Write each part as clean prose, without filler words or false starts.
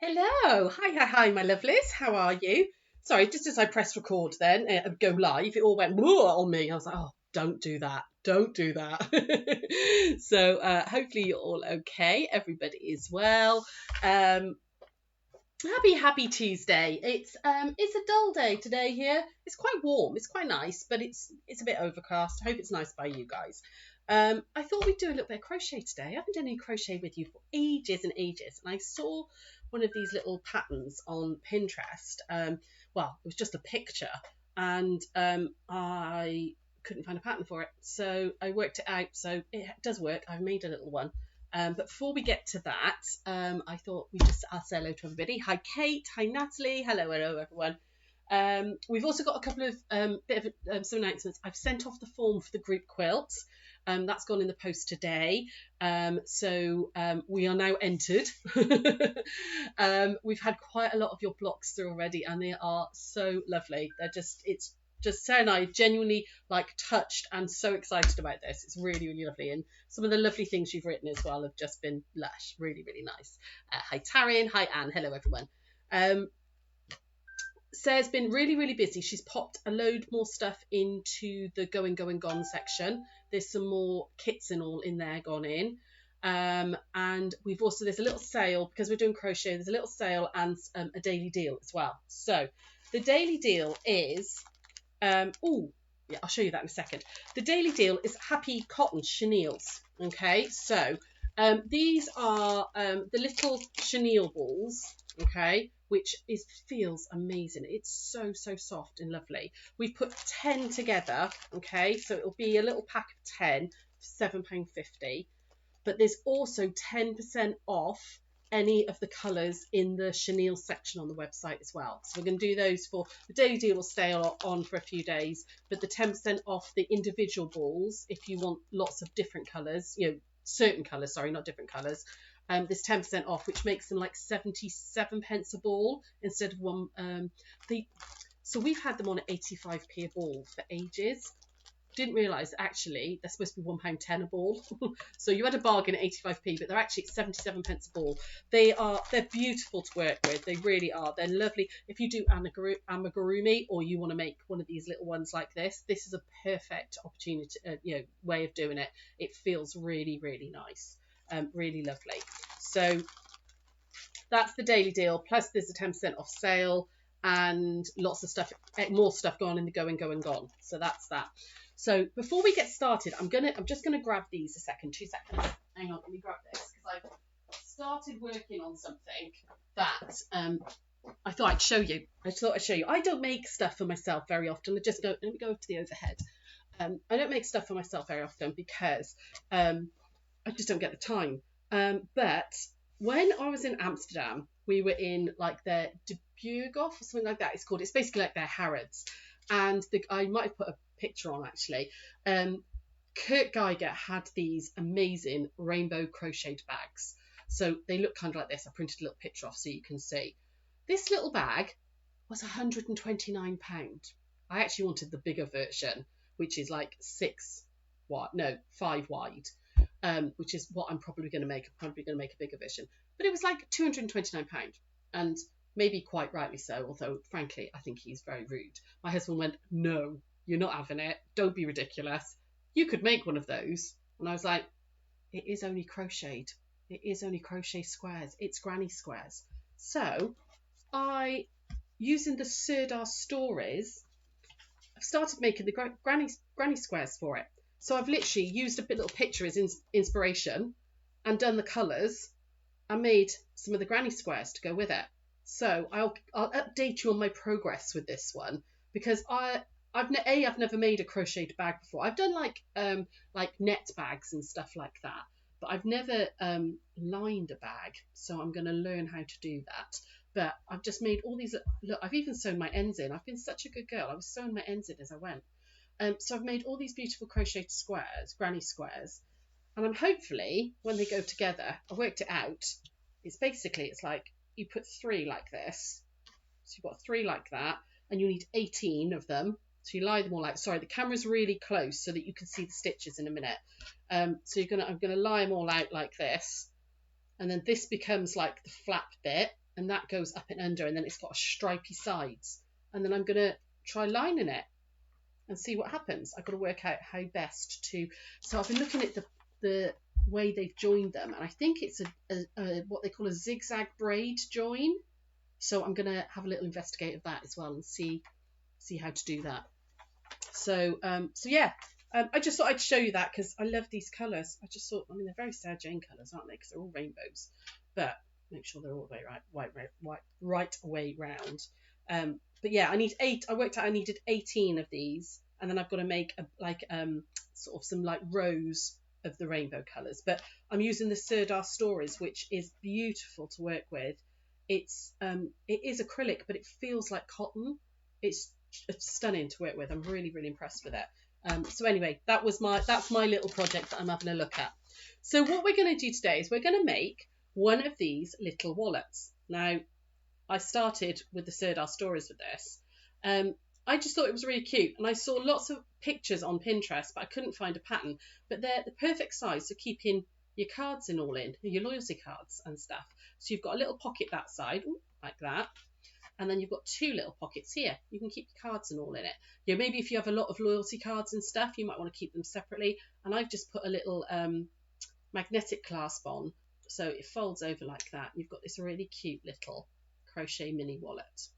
Hello, hi, my lovelies. How are you? Sorry, just as I pressed record, then go live, it all went "Whoa" on me. I was like, oh, don't do that, don't do that. So hopefully you're all okay. Everybody is well. Happy Tuesday. It's a dull day today here. It's quite warm. It's quite nice, but it's a bit overcast. I hope it's nice by you guys. I thought we'd do a little bit of crochet today. I haven't done any crochet with you for ages and ages, and I saw one of these little patterns on Pinterest. Well, it was just a picture, and I couldn't find a pattern for it, so I worked it out. So it does work. I've made a little one. But before we get to that, I thought I'll say hello to everybody. Hi, Kate. Hi, Natalie. Hello, everyone. We've also got a couple of some announcements. I've sent off the form for the group quilt. That's gone in the post today. So we are now entered. We've had quite a lot of your blocks through already, and they are so lovely. It's just Sarah and I genuinely touched and so excited about this. It's really, really lovely. And some of the lovely things you've written as well have just been lush. Really, really nice. Hi, Taryn. Hi, Anne. Hello, everyone. Sarah's been really, really busy. She's popped a load more stuff into the Going, Going, Gone section. There's some more kits and all in there gone in. And there's a little sale because we're doing crochet. There's a little sale and a daily deal as well. So the daily deal is... I'll show you that in a second. The daily deal is Happy Cotton Chenilles. Okay, so these are the little chenille balls, okay, which feels amazing. It's so soft and lovely. We've put 10 together, okay, so it'll be a little pack of 10, £7.50. But there's also 10% off any of the colours in the chenille section on the website as well. So we're going to do those for the daily deal. Will stay on for a few days, but the 10% off the individual balls, if you want lots of different colours, certain colours, sorry, not different colours, there's 10% off, which makes them like 77 pence a ball instead of one. So we've had them on at 85p a ball for ages. Didn't realise actually they're supposed to be £1.10 a ball. So you had a bargain at 85p, but they're actually 77 pence a ball. They're beautiful to work with. They really are. They're lovely. If you do amigurumi or you want to make one of these little ones like this is a perfect opportunity, way of doing it. It feels really, really nice. Really lovely. So that's the daily deal. Plus there's a 10% off sale and lots of stuff, more stuff going on in the Going, Going, Gone. So that's that. So before we get started, I'm just gonna grab these a second, 2 seconds. Hang on, let me grab this because I've started working on something that I thought I'd show you. I don't make stuff for myself very often. Let me go to the overhead. I don't make stuff for myself very often because I just don't get the time. But when I was in Amsterdam, we were in their De Burghoff or something like that. It's called. It's basically like their Harrods. And I might have put a picture on actually. Kurt Geiger had these amazing rainbow crocheted bags. So they look kind of like this. I printed a little picture off so you can see. This little bag was £129. I actually wanted the bigger version, which is like 5 wide, which is what I'm probably going to make. I'm probably going to make a bigger version. But it was like £229. And maybe quite rightly so, although frankly I think he's very rude. My husband went, no, you're not having it, don't be ridiculous, you could make one of those. And I was like, it is only crocheted, it is only crochet squares, it's granny squares. So using the Serdar stories, I've started making the granny squares for it. So I've literally used a little picture as inspiration and done the colours and made some of the granny squares to go with it. So I'll update you on my progress with this one because I've never made a crocheted bag before. I've done like net bags and stuff like that, but I've never lined a bag. So I'm going to learn how to do that. But I've just made all these. Look, I've even sewn my ends in. I've been such a good girl. I was sewing my ends in as I went. So I've made all these beautiful crocheted squares, granny squares, and I'm hopefully when they go together, I worked it out. It's like you put 3 like this, so you've got 3 like that, and you need 18 of them. So you lie them all out. Sorry, the camera's really close so that you can see the stitches in a minute. So I'm gonna lie them all out like this, and then this becomes like the flap bit, and that goes up and under, and then it's got a stripy sides, and then I'm going to try lining it and see what happens. I've got to work out how best to, so I've been looking at the way they've joined them, and I think it's a what they call a zigzag braid join, so I'm going to have a little investigate of that as well and see how to do that. So yeah, I just thought I'd show you that because I love these colours. I just thought, I mean, they're very Sarah Jane colours, aren't they? Because they're all rainbows, but make sure they're all the way right way round. But yeah, I need 8. I worked out I needed 18 of these, and then I've got to make sort of some like rows of the rainbow colours. But I'm using the Sara Stories, which is beautiful to work with. It is acrylic, but it feels like cotton. It's stunning to work with. I'm really, really impressed with it. So anyway, that's my little project that I'm having a look at. So what we're going to do today is we're going to make one of these little wallets. Now, I started with the Sara Stories with this. I just thought it was really cute, and I saw lots of pictures on Pinterest, but I couldn't find a pattern. But they're the perfect size for keeping your cards in all in, your loyalty cards and stuff. So you've got a little pocket that side, like that. And then you've got 2 little pockets here. You can keep your cards and all in it. You know, maybe if you have a lot of loyalty cards and stuff, you might want to keep them separately. And I've just put a little magnetic clasp on, so it folds over like that. You've got this really cute little crochet mini wallet.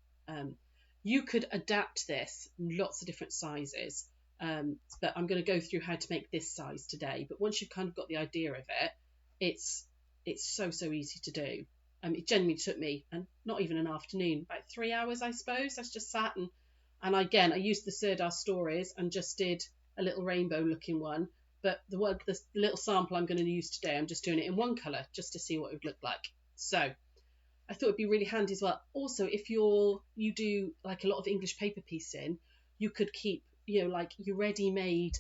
You could adapt this in lots of different sizes, but I'm going to go through how to make this size today. But once you've kind of got the idea of it, it's so easy to do. It genuinely took me, and not even an afternoon, about 3 hours, I suppose. I just sat and again, I used the Sara Stories and just did a little rainbow looking one. But the little sample I'm going to use today, I'm just doing it in one colour just to see what it would look like. So I thought it'd be really handy as well. Also, if you do like a lot of English paper piecing, you could keep, you know, like your ready-made,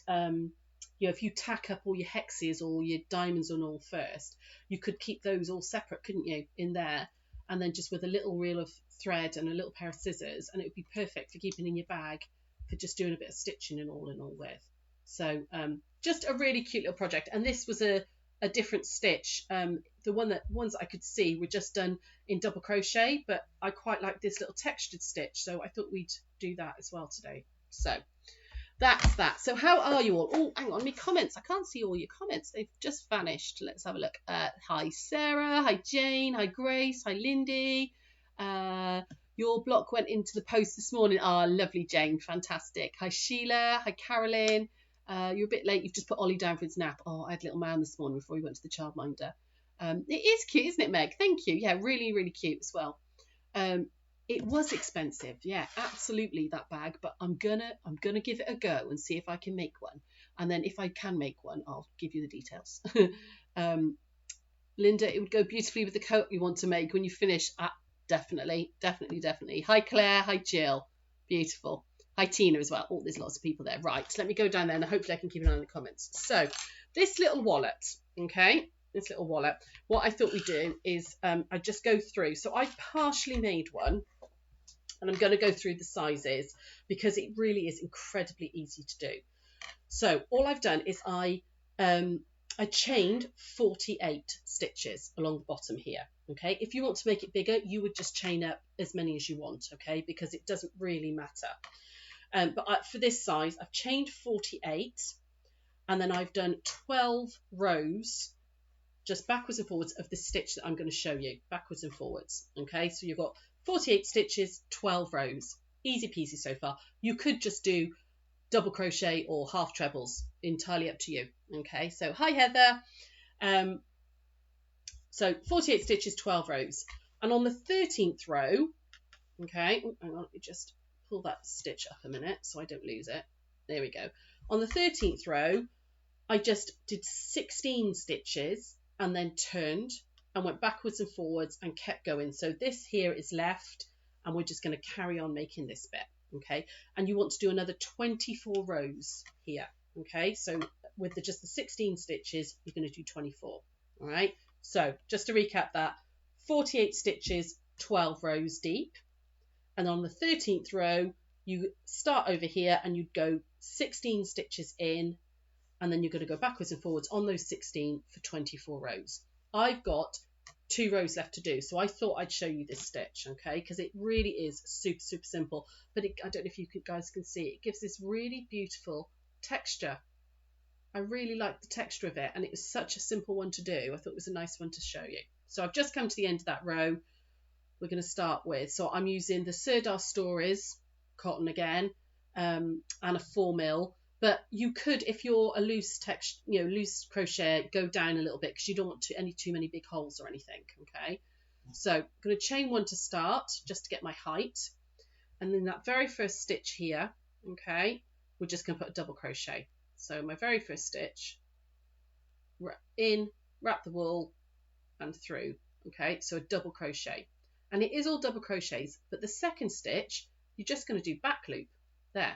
you know, if you tack up all your hexes or your diamonds and all first, you could keep those all separate, couldn't you, in there, and then just with a little reel of thread and a little pair of scissors, and it would be perfect for keeping in your bag for just doing a bit of stitching and all with. So just a really cute little project. And this was a different stitch. The ones I could see were just done in double crochet, but I quite like this little textured stitch, so I thought we'd do that as well today. So that's that. So how are you all? Oh, hang on, my comments. I can't see all your comments. They've just vanished. Let's have a look. Hi, Sarah. Hi, Jane. Hi, Grace. Hi, Lindy. Your block went into the post this morning. Ah, lovely, Jane. Fantastic. Hi, Sheila. Hi, Carolyn. You're a bit late. You've just put Ollie down for his nap. Oh, I had little man this morning before he went to the childminder. It is cute, isn't it, Meg? Thank you. Yeah, really, really cute as well. It was expensive, yeah, absolutely, that bag, but I'm gonna give it a go and see if I can make one, and then if I can make one, I'll give you the details. Linda, it would go beautifully with the coat you want to make when you finish. Definitely. Hi Claire, hi Jill, beautiful. Hi Tina as well. Oh, there's lots of people there. Right, let me go down there and hopefully I can keep an eye on the comments. So this little wallet, okay, what I thought we'd do is I just go through. So I've partially made one, and I'm going to go through the sizes because it really is incredibly easy to do. So all I've done is I chained 48 stitches along the bottom here. Okay, if you want to make it bigger, you would just chain up as many as you want, okay, because it doesn't really matter. But for this size, I've chained 48, and then I've done 12 rows just backwards and forwards of the stitch that I'm going to show you, backwards and forwards. Okay, so you've got 48 stitches, 12 rows, easy peasy so far. You could just do double crochet or half trebles, entirely up to you. Okay, so hi Heather. So 48 stitches, 12 rows, and on the 13th row, okay, hang on, let me just pull that stitch up a minute so I don't lose it. There we go. On the 13th row, I just did 16 stitches and then turned and went backwards and forwards and kept going. So this here is left, and we're just going to carry on making this bit, okay? And you want to do another 24 rows here, okay? So with just the 16 stitches, you're going to do 24, all right? So just to recap that, 48 stitches, 12 rows deep, and on the 13th row, you start over here and you'd go 16 stitches in, and then you're going to go backwards and forwards on those 16 for 24 rows. I've got 2 rows left to do, so I thought I'd show you this stitch, okay, because it really is super simple, but I don't know if you guys can see, it gives this really beautiful texture. I really like the texture of it, and it was such a simple one to do. I thought it was a nice one to show you. So I've just come to the end of that row. We're going to start with, so I'm using the Sara Stories cotton again, and a 4mm. But you could, if you're a loose texture, loose crochet, go down a little bit because you don't want too many big holes or anything. Okay, so I'm going to chain 1 to start, just to get my height, and then that very first stitch here, okay, we're just going to put a double crochet. So my very first stitch, in, wrap the wool, and through. Okay, so a double crochet, and it is all double crochets, but the second stitch you're just going to do back loop there.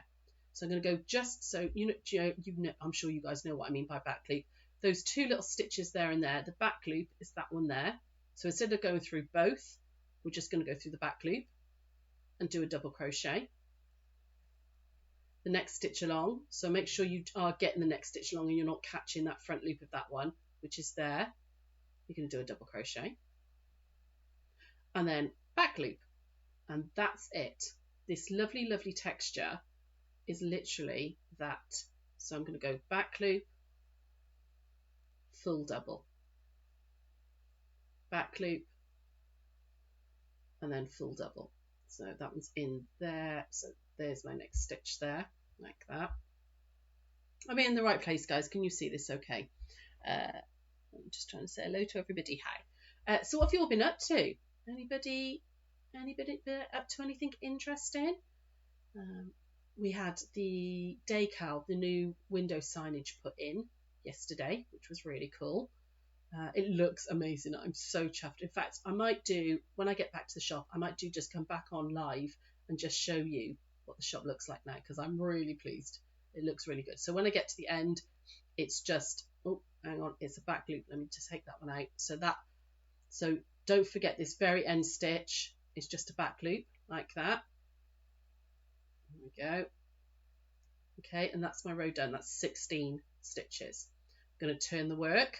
So I'm going to go just so you know, I'm sure you guys know what I mean by back loop. Those 2 little stitches there and there, the back loop is that one there. So instead of going through both, we're just going to go through the back loop and do a double crochet. The next stitch along, so make sure you are getting the next stitch along and you're not catching that front loop of that one, which is there. You're going to do a double crochet and then back loop, and that's it. This lovely texture is literally that. So I'm going to go back loop, full double, back loop, and then full double. So that one's in there, so there's my next stitch there, like that. I'm in the right place, guys. Can you see this okay? I'm just trying to say hello to everybody. Hi. So what have you all been up to? Anybody up to anything interesting? We had the decal, the new window signage put in yesterday, which was really cool. It looks amazing. I'm so chuffed. In fact, I might do, when I get back to the shop, I might just come back on live and just show you what the shop looks like now, because I'm really pleased. It looks really good. So when I get to the end, it's just, oh, hang on, it's a back loop. Let me just take that one out. So don't forget this very end stitch is just a back loop like that. There we go. Okay, and that's my row done. That's 16 stitches. I'm going to turn the work.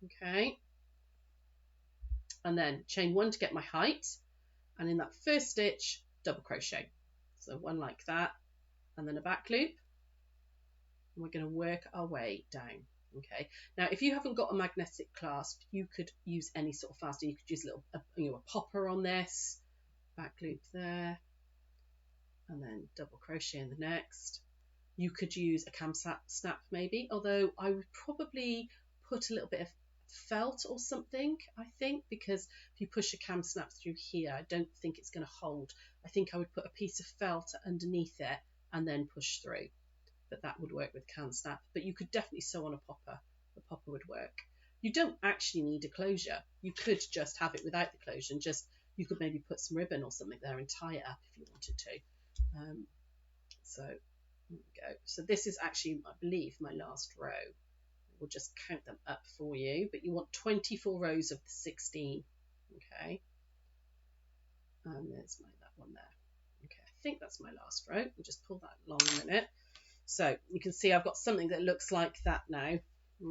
Okay, and then chain 1 to get my height, and in that first stitch double crochet, so one like that, and then a back loop, and we're going to work our way down. Okay, now if you haven't got a magnetic clasp, you could use any sort of fastener. You could use a popper on this, back loop there, and then double crochet in the next. You could use a cam snap maybe, although I would probably put a little bit of felt or something, I think, because if you push a cam snap through here, I don't think it's going to hold. I think I would put a piece of felt underneath it and then push through, but that would work with cam snap. But you could definitely sew on a popper. The popper would work. You don't actually need a closure. You could just have it without the closure, and you could maybe put some ribbon or something there and tie it up if you wanted to. So there we go. So this is actually, I believe, my last row. We'll just count them up for you, but you want 24 rows of the 16. Okay, and there's that one there. Okay, I think that's my last row. We'll just pull that along a minute. So you can see I've got something that looks like that now.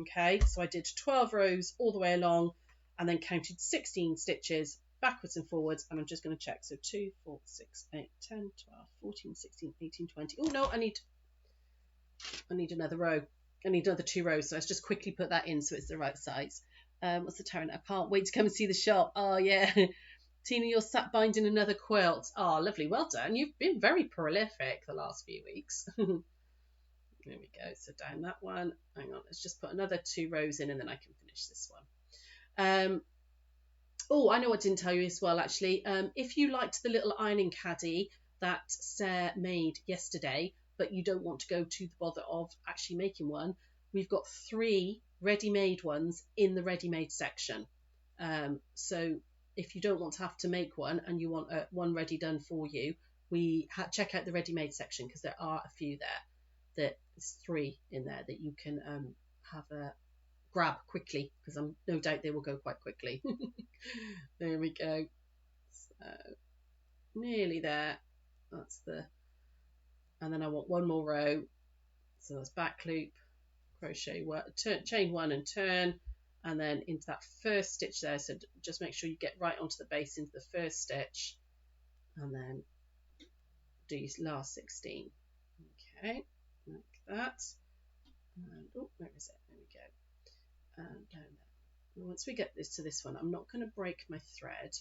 Okay, so I did 12 rows all the way along and then counted 16 stitches backwards and forwards, and I'm just going to check. So 2, 4, 6, 8, 10, 12, 14, 16, 18, 20. Oh no, I need another row. I need another 2 rows, so let's just quickly put that in so it's the right size. What's the Taryn? I can't wait to come and see the shop. Oh yeah, Tina, you're sat binding another quilt. Oh, lovely, well done. You've been very prolific the last few weeks. There we go. So down that one. Hang on, let's just put another 2 rows in, and then I can finish this one. Oh, I know what I didn't tell you as well, actually. If you liked the little ironing caddy that Sarah made yesterday, but you don't want to go to the bother of actually making one, we've got 3 ready-made ones in the ready-made section. So if you don't want to have to make one and you want one ready done for you, check out the ready-made section, because there are a few there. There's 3 in there that you can have a grab quickly, because I'm no doubt they will go quite quickly. There we go. So nearly there. That's and then I want 1 more row. So that's back loop, crochet, chain 1 and turn, and then into that first stitch there. So just make sure you get right onto the base into the first stitch, and then do your last 16. Okay, like that. And oh, where is it? There we go. And down there. And once we get this to this one, I'm not going to break my thread.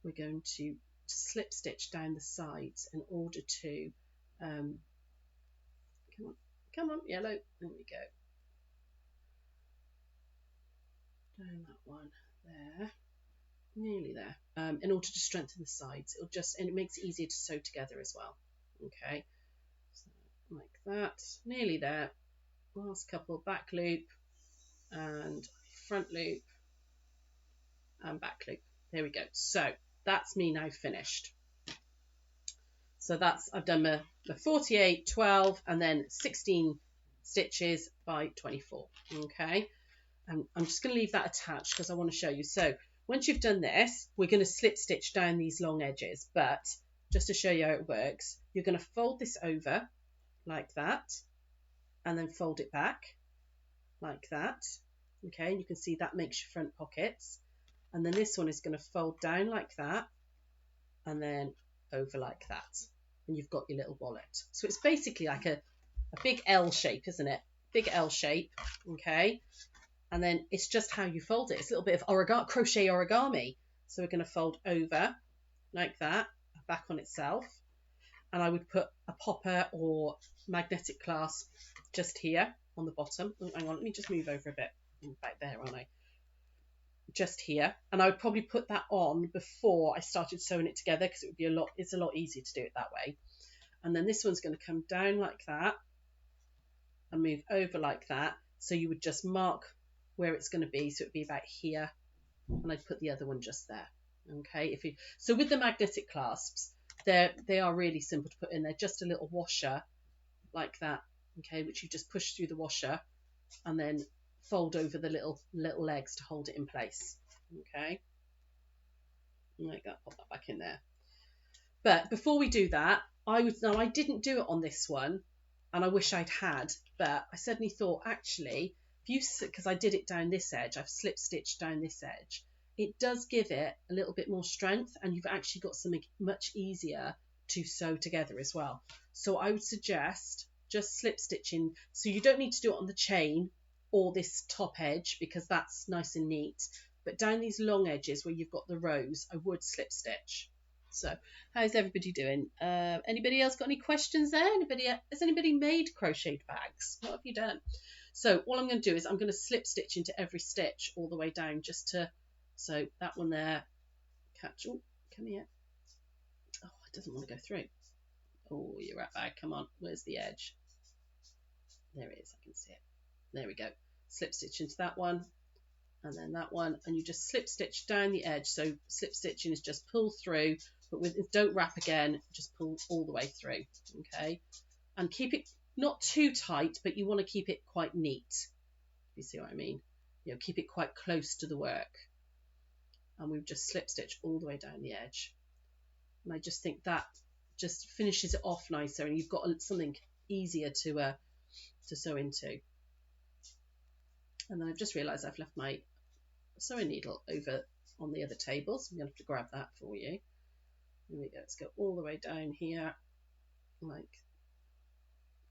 We're going to slip stitch down the sides in order to come on, yellow. There we go. Down that one there, nearly there. In order to strengthen the sides, and it makes it easier to sew together as well. Okay, so like that, nearly there. Last couple, back loop and front loop and back loop. There we go. So that's me now finished. So I've done my 48, 12, and then 16 stitches by 24. Okay, and I'm just going to leave that attached because I want to show you. So once you've done this, we're going to slip stitch down these long edges, but just to show you how it works, you're going to fold this over like that, and then fold it back like that. Okay, and you can see that makes your front pockets. And then this one is going to fold down like that, and then over like that, and you've got your little wallet. So it's basically like a big L shape, isn't it? Big L shape. Okay, and then it's just how you fold it. It's a little bit of crochet origami. So we're going to fold over like that, back on itself, and I would put a popper or magnetic clasp just here on the bottom. Oh, hang on, let me just move over a bit. I'm back there, aren't I? Just here, and I would probably put that on before I started sewing it together because it's a lot easier to do it that way. And then this one's going to come down like that and move over like that. So you would just mark where it's going to be. So it would be about here, and I'd put the other one just there. Okay, so with the magnetic clasps, they are really simple to put in. They're just a little washer like that. Okay, which you just push through the washer and then fold over the little legs to hold it in place. Okay, like that. Pop that back in there. But before we do that, I didn't do it on this one, and I wish I'd had, but I suddenly thought, actually, because I did it down this edge, I've slip stitched down this edge, it does give it a little bit more strength, and you've actually got something much easier to sew together as well. So I would suggest just slip stitching, so you don't need to do it on the chain or this top edge because that's nice and neat, but down these long edges where you've got the rows, I would slip stitch. So how's everybody doing? Anybody else got any questions there? Has anybody made crocheted bags? What have you done? So all I'm going to do is I'm going to slip stitch into every stitch all the way down, so that one there, catch, oh, come here. Oh, it doesn't want to go through. Oh, your wrap bag, come on, where's the edge? There it is, I can see it. There we go. Slip stitch into that one, and then that one, and you just slip stitch down the edge. So slip stitching is just pull through, but don't wrap again, just pull all the way through. Okay, and keep it not too tight, but you want to keep it quite neat. You see what I mean? Keep it quite close to the work. And we've just slip stitch all the way down the edge, and I just think that just finishes it off nicer, and you've got something easier to sew into. And then I've just realised I've left my sewing needle over on the other table, so I'm going to have to grab that for you. Here we go. Let's go all the way down here, like,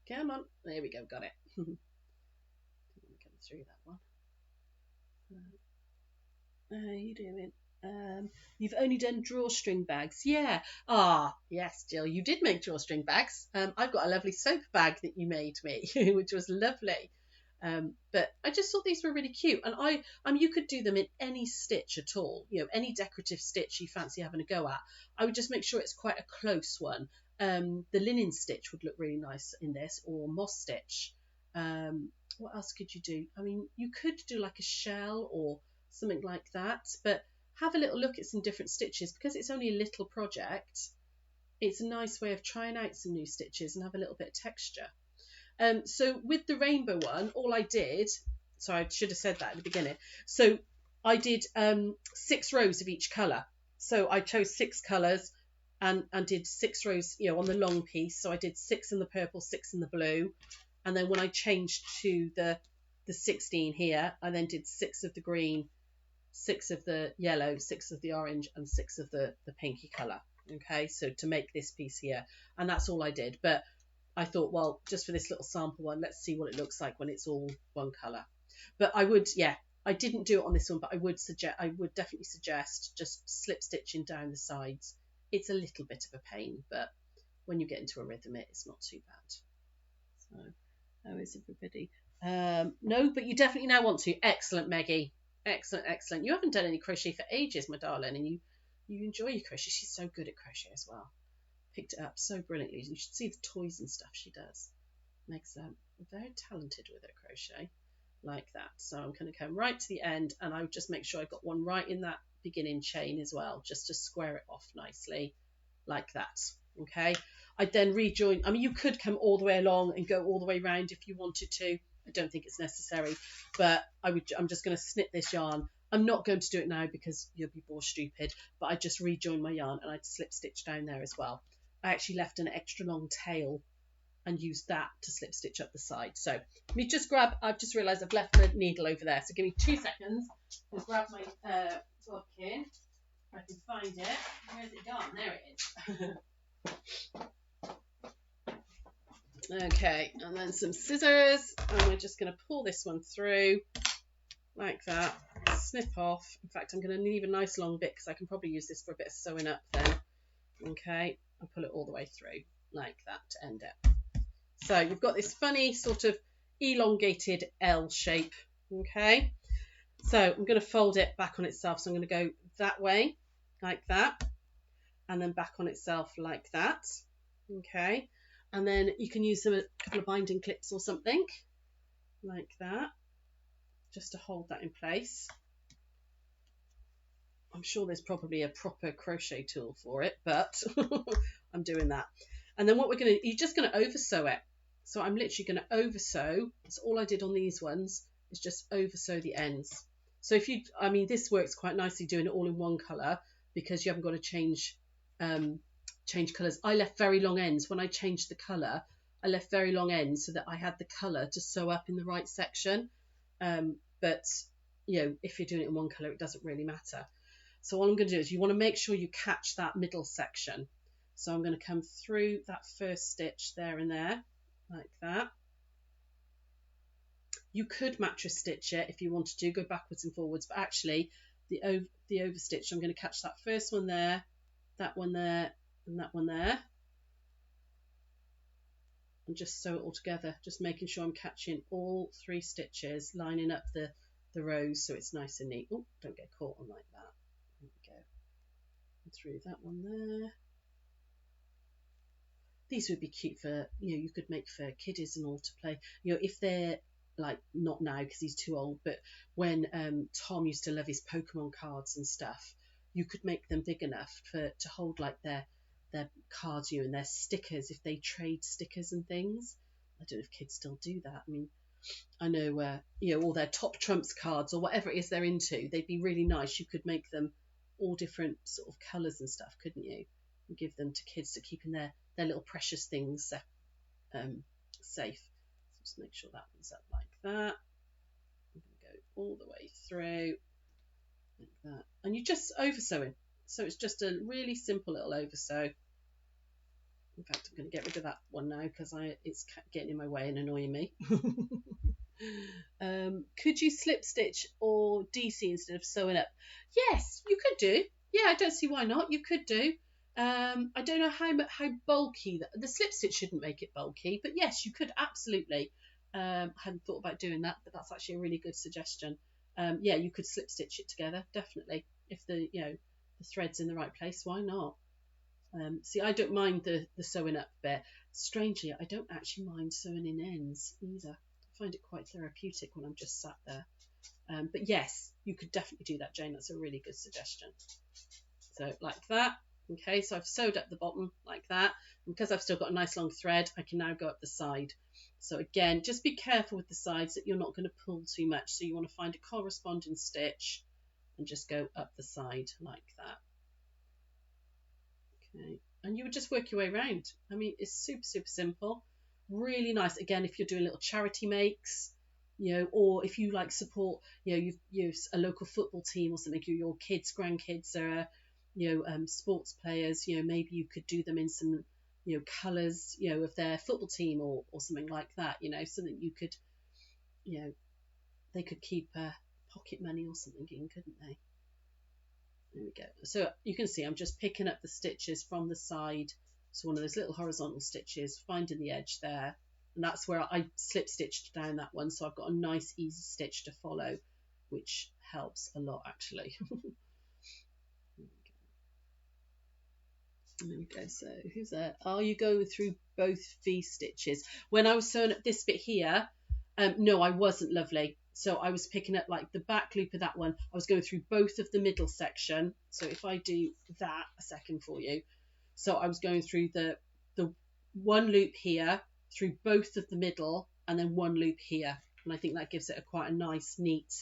come on, there we go, got it. Come through that one. How are you doing? You've only done drawstring bags. Yeah. Yes, Jill, you did make drawstring bags. I've got a lovely soap bag that you made me, which was lovely. But I just thought these were really cute, and you could do them in any stitch at all, any decorative stitch you fancy having a go at. I would just make sure it's quite a close one. The linen stitch would look really nice in this, or moss stitch. What else could you do? I mean, you could do like a shell or something like that, but have a little look at some different stitches because it's only a little project. It's a nice way of trying out some new stitches and have a little bit of texture. So with the rainbow one, all I did, so I should have said that at the beginning. So I did 6 rows of each colour. So I chose 6 colours and did 6 rows, on the long piece. So I did 6 in the purple, 6 in the blue. And then when I changed to the the 16 here, I then did 6 of the green, 6 of the yellow, 6 of the orange, and 6 of the pinky colour. Okay, so to make this piece here, and that's all I did. But I thought, well, just for this little sample one, let's see what it looks like when it's all one colour. But I would, yeah, I didn't do it on this one, but I would definitely suggest just slip stitching down the sides. It's a little bit of a pain, but when you get into a rhythm, it's not too bad. So, how is everybody? No, but you definitely now want to. Excellent, Meggie. Excellent, excellent. You haven't done any crochet for ages, my darling, and you enjoy your crochet. She's so good at crochet as well. Picked it up so brilliantly. You should see the toys and stuff she does. Meg's very talented with her crochet, like that. So I'm going to come right to the end, and I would just make sure I got one right in that beginning chain as well, just to square it off nicely, like that. Okay. I then rejoin. I mean, you could come all the way along and go all the way round if you wanted to. I don't think it's necessary, but I'm just going to snip this yarn. I'm not going to do it now because you'll be more stupid, but I just rejoin my yarn and I'd slip stitch down there as well. I actually left an extra long tail and used that to slip stitch up the side. So let me just grab, I've just realised I've left the needle over there. So give me 2 seconds. I'll grab my book in. I can find it. Where's it gone? There it is. Okay, and then some scissors, and we're just going to pull this one through like that, snip off. In fact, I'm going to leave a nice long bit because I can probably use this for a bit of sewing up then. Okay, and pull it all the way through like that to end it. So you've got this funny sort of elongated L shape. Okay, so I'm going to fold it back on itself. So I'm going to go that way like that, and then back on itself like that. Okay. And then you can use a couple of binding clips or something like that, just to hold that in place. I'm sure there's probably a proper crochet tool for it, but I'm doing that. And then what you're just going to over sew it. So I'm literally going to over sew. That's all I did on these ones, is just over sew the ends. So I mean, this works quite nicely doing it all in one colour because you haven't got to change colours. I left very long ends. When I changed the colour, I left very long ends so that I had the colour to sew up in the right section. But you know, if you're doing it in one colour, it doesn't really matter. So all I'm going to do is you want to make sure you catch that middle section. So I'm going to come through that first stitch there and there like that. You could mattress stitch it if you wanted to, go backwards and forwards, but actually the over stitch, I'm going to catch that first one there, that one there, and that one there, and just sew it all together, just making sure I'm catching all 3 stitches, lining up the rows so it's nice and neat. Oh, don't get caught on like that. There we go. And through that one there. These would be cute for, you know, you could make for kiddies and all to play, you know, if they're like, not now because he's too old, but when Tom used to love his Pokemon cards and stuff, you could make them big enough to hold like their cards, you know, and their stickers, if they trade stickers and things. I don't know if kids still do that. I mean, I know you know, all their top trumps cards or whatever it is they're into, they'd be really nice. You could make them all different sort of colours and stuff, couldn't you, and give them to kids to keep in their little precious things safe. So just make sure that one's up like that. I'm going to go all the way through like that, and you're just over sewing, so it's just a really simple little over sew. In fact, I'm going to get rid of that one now because it's getting in my way and annoying me. Could you slip stitch or DC instead of sewing up? Yes, you could do. Yeah, I don't see why not. You could do. I don't know how bulky the slip stitch shouldn't make it bulky, but yes, you could absolutely. I hadn't thought about doing that, but that's actually a really good suggestion. Yeah, you could slip stitch it together, definitely, if the thread's in the right place. Why not? See, I don't mind the sewing up bit. Strangely, I don't actually mind sewing in ends either. I find it quite therapeutic when I'm just sat there. But yes, you could definitely do that, Jane. That's a really good suggestion. So like that. Okay, so I've sewed up the bottom like that. And because I've still got a nice long thread, I can now go up the side. So again, just be careful with the sides that you're not going to pull too much. So you want to find a corresponding stitch and just go up the side like that. Okay, and you would just work your way around. I mean, it's super, super simple. Really nice. Again, if you're doing little charity makes, you know, or if you like support, you know, you've a local football team or something, your kids, grandkids are, you know, sports players, you know, maybe you could do them in some, you know, colours, you know, of their football team or something like that, you know, something you could, you know, they could keep pocket money or something in, couldn't they? There we go. So you can see I'm just picking up the stitches from the side. So one of those little horizontal stitches, finding the edge there. And that's where I slip stitched down that one. So I've got a nice easy stitch to follow, which helps a lot actually. There we go. So who's that? Are you going through both V-stitches? When I was sewing up this bit here, no, I wasn't, lovely. So I was picking up like the back loop of that one. I was going through both of the middle section. So if I do that a second for you. So I was going through the one loop here, through both of the middle, and then one loop here. And I think that gives it quite a nice, neat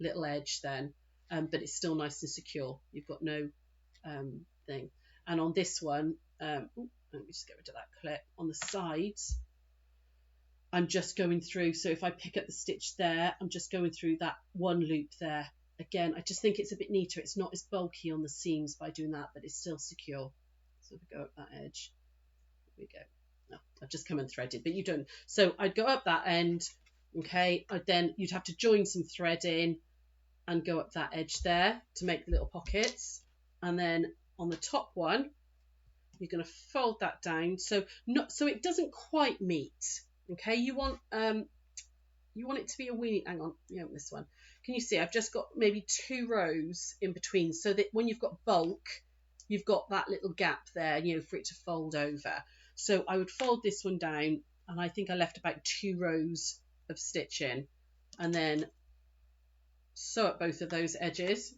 little edge then. But it's still nice and secure. You've got no thing. And on this one, let me just get rid of that clip. On the sides, I'm just going through. So if I pick up the stitch there, I'm just going through that one loop there. Again, I just think it's a bit neater. It's not as bulky on the seams by doing that, but it's still secure. So if we go up that edge, there we go. No, I've just come and threaded, but you don't. So I'd go up that end, okay. Then you'd have to join some thread in and go up that edge there to make the little pockets. And then on the top one, you're going to fold that down so it doesn't quite meet. Okay, you want it to be a weenie. Hang on, you know this one. Can you see? I've just got maybe 2 rows in between, so that when you've got bulk, you've got that little gap there, you know, for it to fold over. So I would fold this one down, and I think I left about 2 rows of stitching, and then sew up both of those edges.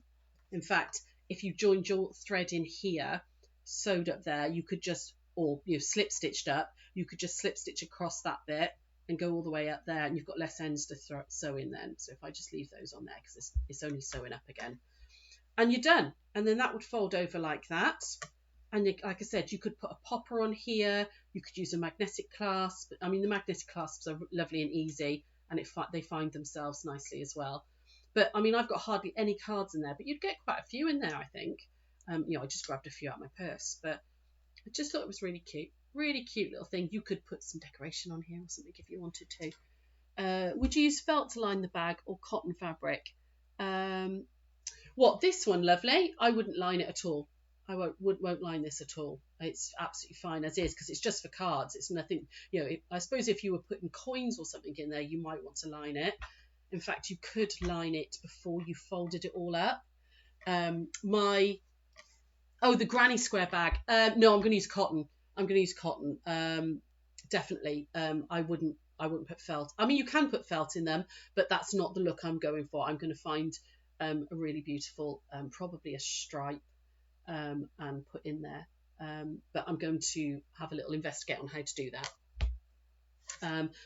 In fact, if you joined your thread in here, sewed up there, you could just, or you know, slip stitched up, you could just slip stitch across that bit and go all the way up there, and you've got less ends to sew in then. So if I just leave those on there, because it's only sewing up again, and you're done. And then that would fold over like that. And like I said, you could put a popper on here, you could use a magnetic clasp. I mean, the magnetic clasps are lovely and easy, and they find themselves nicely as well. But I mean, I've got hardly any cards in there, but you'd get quite a few in there, I think. You know, I just grabbed a few out of my purse, but I just thought it was really cute little thing. You could put some decoration on here or something if you wanted to. Would you use felt to line the bag or cotton fabric? What, this one, lovely? I wouldn't line it at all. I won't line this at all. It's absolutely fine as is, because it's just for cards. It's nothing, you know. I suppose if you were putting coins or something in there, you might want to line it. In fact, you could line it before you folded it all up. The granny square bag. No, I'm going to use cotton. Definitely. I wouldn't put felt. I mean, you can put felt in them, but that's not the look I'm going for. I'm going to find a really beautiful, probably a stripe, and put in there. But I'm going to have a little investigate on how to do that.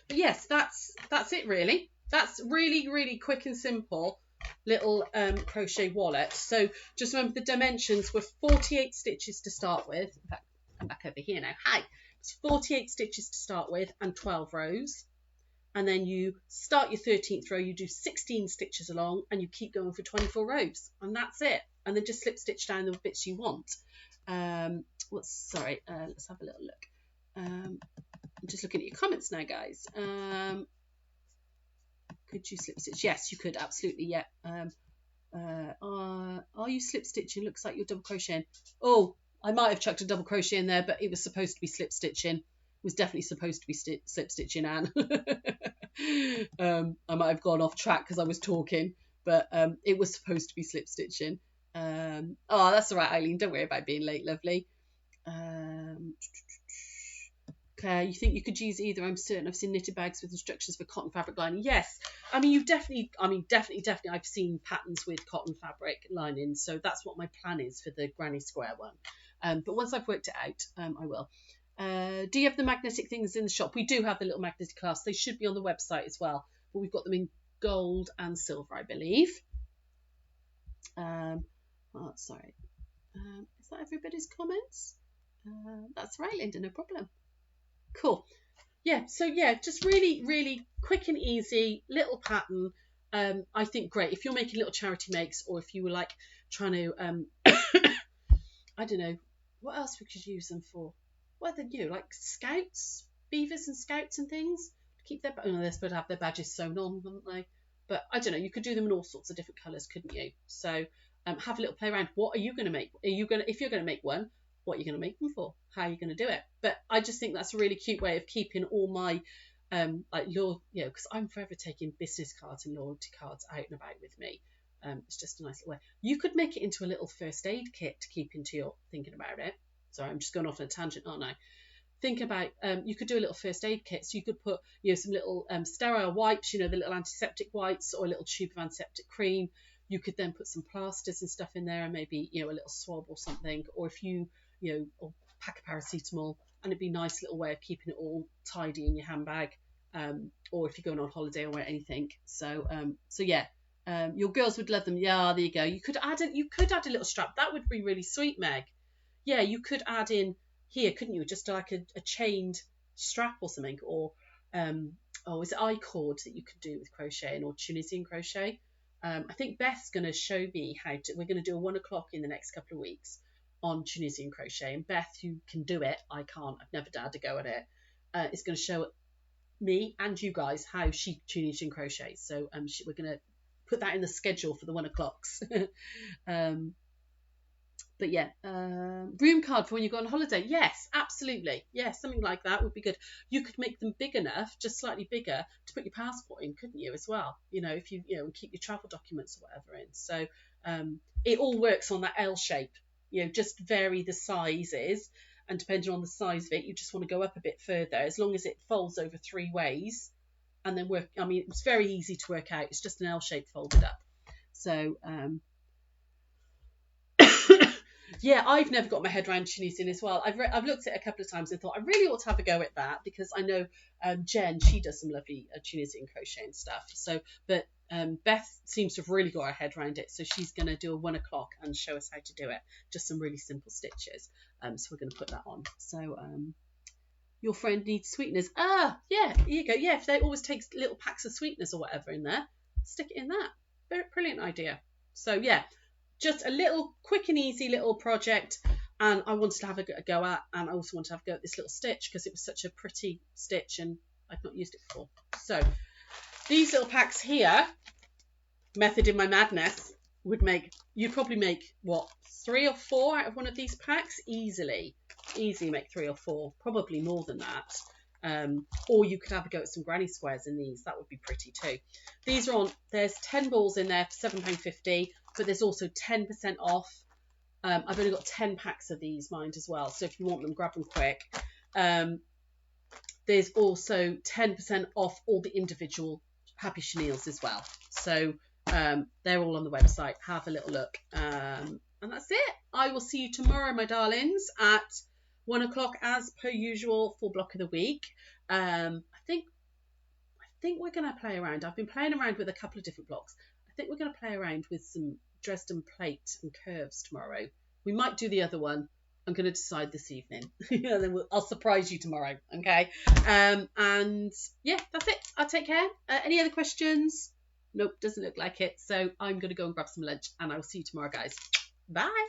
But yes, that's it really. That's really, really quick and simple little crochet wallet. So just remember the dimensions were 48 stitches to start with. In fact, come back over here now. Hi. It's 48 stitches to start with and 12 rows. And then you start your 13th row, you do 16 stitches along, and you keep going for 24 rows. And that's it. And then just slip stitch down the bits you want. Let's have a little look. I'm just looking at your comments now, guys. Could you slip stitch? Yes, you could, absolutely, yeah. Are you slip stitching? Looks like you're double crocheting. Oh, I might have chucked a double crochet in there, but it was supposed to be slip stitching. It was definitely supposed to be slip stitching, Anne. I might have gone off track because I was talking, but it was supposed to be slip stitching. Oh, that's all right, Eileen. Don't worry about being late, lovely. Okay, you think you could use either? I'm certain I've seen knitted bags with instructions for cotton fabric lining. Yes, I mean definitely. I've seen patterns with cotton fabric lining, so that's what my plan is for the granny square one. But once I've worked it out, I will. Do you have the magnetic things in the shop? We do have the little magnetic clasps. They should be on the website as well, but we've got them in gold and silver, I believe. Sorry. Is that everybody's comments? That's right, Linda, no problem. Cool. yeah, so yeah, just really, really quick and easy little pattern. I think great if you're making little charity makes, or if you were like trying to I don't know what else we could use them for. What are they, like scouts, beavers and scouts and things to keep their, oh no, they're supposed to have their badges sewn on, wouldn't they? But I don't know, you could do them in all sorts of different colours, couldn't you? So have a little play around. What are you going to make? If you're going to make one, what are you going to make them for? How are you going to do it? But I just think that's a really cute way of keeping all my because I'm forever taking business cards and loyalty cards out and about with me. It's just a nice little way. You could make it into a little first aid kit to keep into your thinking about it. Sorry, I'm just going off on a tangent, aren't I? Think about you could do a little first aid kit. So you could put some little sterile wipes, the little antiseptic wipes, or a little tube of antiseptic cream. You could then put some plasters and stuff in there, and maybe a little swab or something. Or if or pack a paracetamol, and it'd be a nice little way of keeping it all tidy in your handbag. Or if you're going on holiday or anything. So yeah. Your girls would love them. Yeah, there you go. You could add a little strap. That would be really sweet, Meg. Yeah, you could add in here, couldn't you? Just like a chained strap or something, or is it I-cord that you could do with crocheting, or Tunisian crochet? I think Beth's going to show me how to. We're going to do a 1 o'clock in the next couple of weeks on Tunisian crochet, and Beth, who can do it, I can't. I've never had a go at it. Is going to show me and you guys how she Tunisian crochets. So we're going to put that in the schedule for the 1 o'clocks. But yeah, room card for when you go on holiday. Yes, absolutely. Yes, something like that would be good. You could make them big enough, just slightly bigger, to put your passport in, couldn't you, as well? If you keep your travel documents or whatever in. So it all works on that L shape. Just vary the sizes, and depending on the size of it, you just want to go up a bit further, as long as it folds over 3 ways. And then it's very easy to work out. It's just an L shape folded up. So yeah, I've never got my head around Tunisian as well. I've looked at it a couple of times and thought I really ought to have a go at that, because I know Jen, she does some lovely Tunisian crochet and stuff. So, but Beth seems to have really got her head around it, so she's going to do a 1 o'clock and show us how to do it. Just some really simple stitches. So we're going to put that on. So your friend needs sweeteners. Yeah, here you go. Yeah, if they always take little packs of sweeteners or whatever in there, stick it in that. Very brilliant idea. So yeah, just a little quick and easy little project, and I wanted to have a go at, and I also want to have a go at this little stitch because it was such a pretty stitch and I've not used it before. So these little packs here, method in my madness, you'd probably make what, 3 or 4 out of one of these packs easily make 3 or 4, probably more than that. Or you could have a go at some granny squares in these. That would be pretty too. These are there's 10 balls in there for £7.50, but there's also 10% off. I've only got 10 packs of these, mind, as well, so if you want them, grab them quick. There's also 10% off all the individual Happy Chenilles as well, so they're all on the website. Have a little look, and that's it. I will see you tomorrow, my darlings, at 1 o'clock as per usual for block of the week. I think we're going to play around. I've been playing around with a couple of different blocks. I think we're going to play around with some Dresden plate and curves tomorrow. We might do the other one. I'm going to decide this evening. And then I'll surprise you tomorrow. Okay. And yeah, that's it. I'll take care. Any other questions? Nope, doesn't look like it. So I'm going to go and grab some lunch, and I will see you tomorrow, guys. Bye.